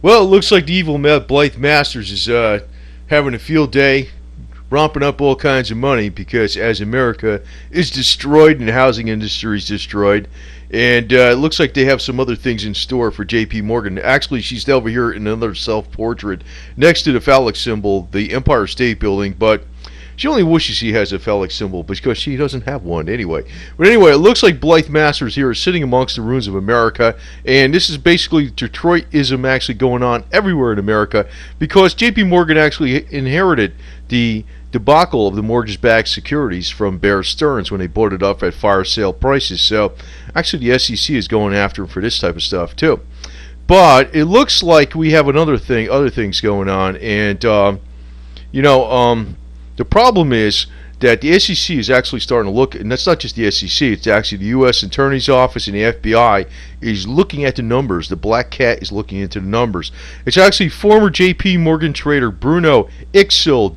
Well, it looks like the evil Blythe Masters is having a field day, romping up all kinds of money because as America is destroyed and the housing industry is destroyed, and it looks like they have some other things in store for J.P. Morgan. Actually, she's over here in another self-portrait next to the phallic symbol, the Empire State Building, but she only wishes she has a phallic symbol because she doesn't have one anyway. But anyway, it looks like Blythe Masters here is sitting amongst the ruins of America, and this is basically Detroitism actually going on everywhere in America because J.P. Morgan actually inherited the debacle of the mortgage-backed securities from Bear Stearns when they bought it up at fire sale prices. So actually the SEC is going after them for this type of stuff too. But it looks like we have other things going on, and the problem is that the SEC is actually starting to look, and that's not just the SEC, it's actually the U.S. Attorney's Office and the FBI is looking at the numbers. The black cat is looking into the numbers. It's actually former J.P. Morgan trader Bruno Iksil,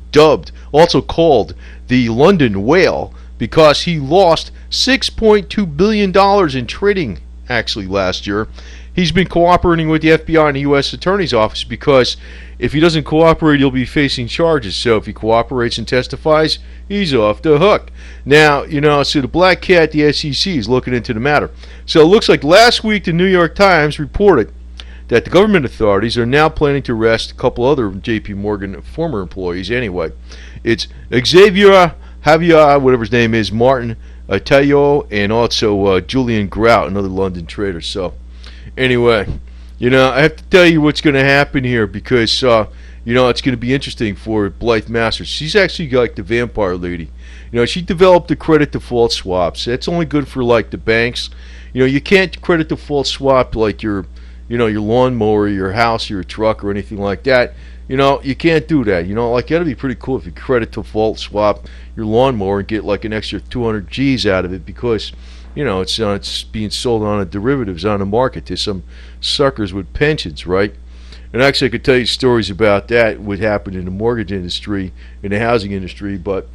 also called the London Whale, because he lost $6.2 billion in trading actually last year. He's been cooperating with the FBI and the U.S. Attorney's Office because if he doesn't cooperate, he'll be facing charges. So if he cooperates and testifies, he's off the hook. Now, so the black cat, the SEC, is looking into the matter. So it looks like last week the New York Times reported that the government authorities are now planning to arrest a couple other J.P. Morgan former employees anyway. It's Xavier Javier, whatever his name is, Martin Tayo, and also Julian Grout, another London trader. So anyway, I have to tell you what's going to happen here because, it's going to be interesting for Blythe Masters. She's actually like the vampire lady. She developed the credit default swaps. That's only good for like the banks. You can't credit default swap like your lawnmower, your house, your truck, or anything like that. You can't do that. That'd be pretty cool if you credit default swap your lawnmower and get like an extra 200 G's out of it because it's being sold on a derivatives on the market to some suckers with pensions, right? And actually, I could tell you stories about that, what happened in the mortgage industry, in the housing industry, but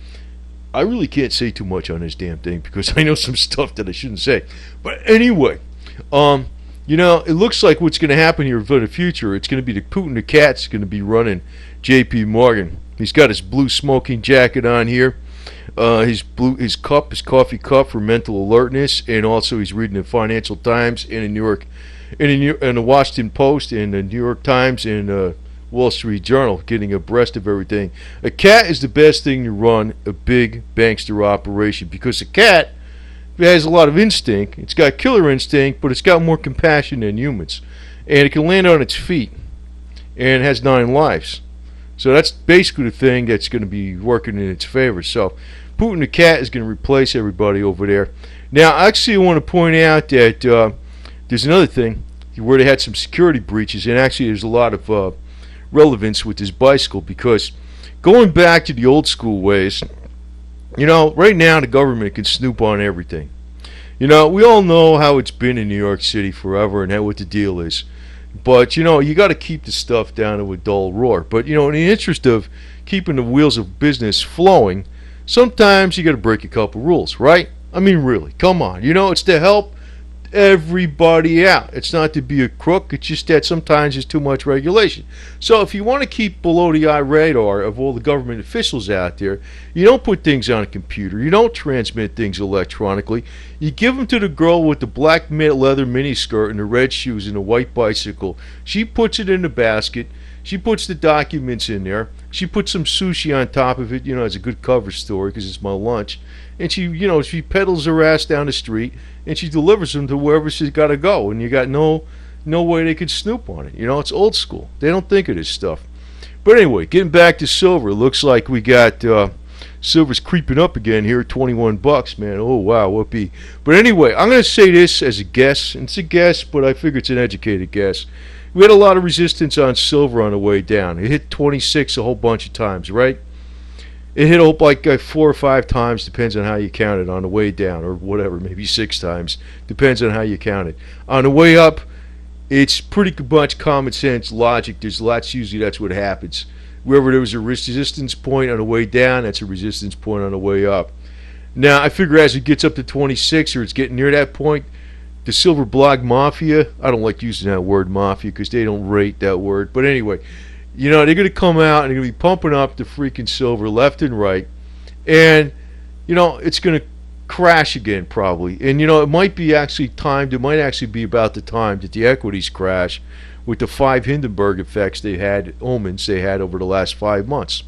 I really can't say too much on this damn thing because I know some stuff that I shouldn't say. But anyway, it looks like what's going to happen here for the future, it's going to be the Putin the cat's going to be running J.P. Morgan. He's got his blue smoking jacket on here. His coffee cup for mental alertness, and also he's reading the Financial Times and the Washington Post and the New York Times and the Wall Street Journal, getting abreast of everything. A cat is the best thing to run a big bankster operation because a cat has a lot of instinct. It's got killer instinct, but it's got more compassion than humans, and it can land on its feet, and it has 9 lives. So that's basically the thing that's going to be working in its favor. So Putin the cat is going to replace everybody over there. Now, actually, I want to point out that there's another thing where they had some security breaches, and actually there's a lot of relevance with this bicycle because going back to the old school ways, right now the government can snoop on everything. We all know how it's been in New York City forever and what the deal is. But, you got to keep the stuff down to a dull roar. But, in the interest of keeping the wheels of business flowing, sometimes you got to break a couple rules, right? I mean, really, come on. It's to help everybody out. It's not to be a crook. It's just that sometimes there's too much regulation. So if you want to keep below the eye radar of all the government officials out there, you don't put things on a computer. You don't transmit things electronically. You give them to the girl with the black leather miniskirt and the red shoes and the white bicycle. She puts it in the basket. She puts the documents in there. She puts some sushi on top of it, as a good cover story because it's my lunch. And she pedals her ass down the street and she delivers them to wherever she's got to go. And you got no way they could snoop on it. It's old school. They don't think of this stuff. But anyway, getting back to silver, it looks like we got silver's creeping up again here, $21, man. Oh wow, whoopee. But anyway, I'm going to say this as a guess. It's a guess, but I figure it's an educated guess. We had a lot of resistance on silver on the way down. It hit 26 a whole bunch of times, right? It hit like 4 or 5 times, depends on how you count it, on the way down, or whatever, maybe 6 times, depends on how you count it. On the way up, it's pretty much common sense logic. There's lots, usually that's what happens. Wherever there was a resistance point on the way down, that's a resistance point on the way up. Now, I figure as it gets up to 26, or it's getting near that point, the silver block mafia. I don't like using that word mafia because they don't rate that word. But anyway, you know, they're going to come out and they're going to be pumping up the freaking silver left and right. And, you know, it's going to crash again probably. And, you know, it might be actually timed. It might actually be about the time that the equities crash with the 5 Hindenburg effects they had, omens they had over the last 5 months.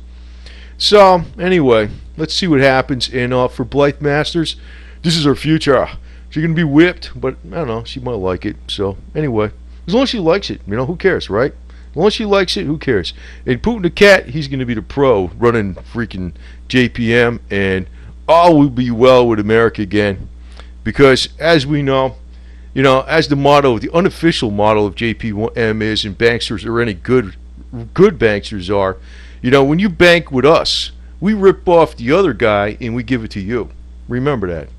So, anyway, let's see what happens. And for Blythe Masters, this is her future. She's going to be whipped, but I don't know, she might like it. So, anyway, as long as she likes it, you know, who cares, right? As long as she likes it, who cares? And Putin the cat, he's going to be the pro running freaking JPM, and all will be well with America again. Because, as we know, you know, as the motto, the unofficial motto of JPM is, and banksters, or any good banksters are, you know, when you bank with us, we rip off the other guy and we give it to you. Remember that.